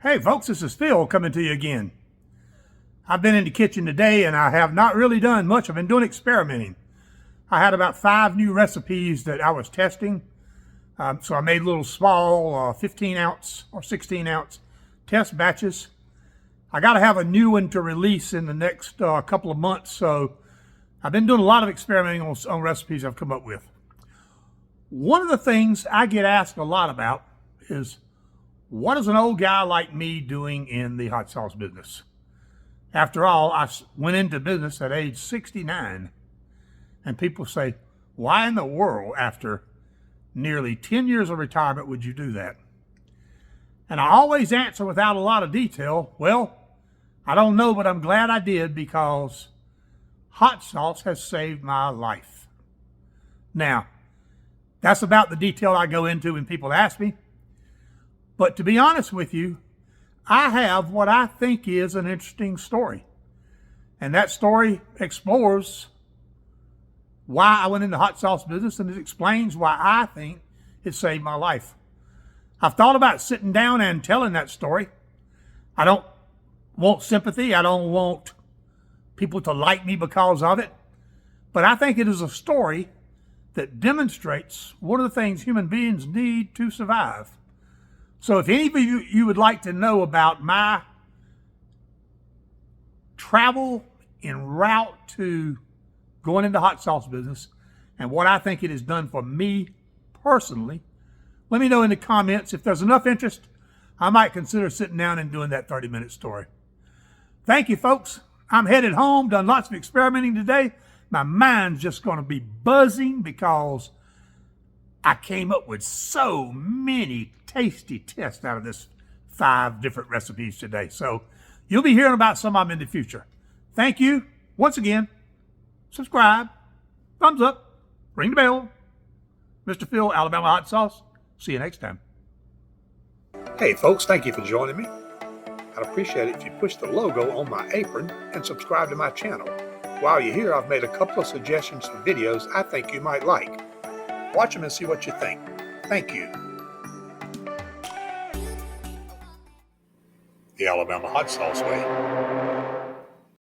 Hey folks, this is Phil coming to you again. I've been in the kitchen today and I have not really done much. I've been doing experimenting. I had about 5 new recipes that I was testing. So I made little small 15 ounce or 16 ounce test batches. I got to have a new one to release in the next couple of months. So I've been doing a lot of experimenting on recipes I've come up with. One of the things I get asked a lot about is, what is an old guy like me doing in the hot sauce business? After all, I went into business at age 69. And people say, why in the world, after nearly 10 years of retirement, would you do that? And I always answer without a lot of detail, well, I don't know, but I'm glad I did, because hot sauce has saved my life. Now, that's about the detail I go into when people ask me. But to be honest with you, I have what I think is an interesting story. And that story explores why I went into the hot sauce business, and it explains why I think it saved my life. I've thought about sitting down and telling that story. I don't want sympathy. I don't want people to like me because of it. But I think it is a story that demonstrates one of the things human beings need to survive. So if any of you would like to know about my travel en route to going into hot sauce business and what I think it has done for me personally, let me know in the comments. If there's enough interest, I might consider sitting down and doing that 30-minute story. Thank you, folks. I'm headed home, done lots of experimenting today. My mind's just going to be buzzing because I came up with so many tasty tests out of this 5 different recipes today. So you'll be hearing about some of them in the future. Thank you once again. Subscribe, thumbs up, ring the bell. Mr. Phil, Alabama Hot Sauce. See you next time. Hey folks, thank you for joining me. I'd appreciate it if you push the logo on my apron and subscribe to my channel. While you're here, I've made a couple of suggestions for videos I think you might like. Watch them and see what you think. Thank you. The Alabama Hot Sauce Way.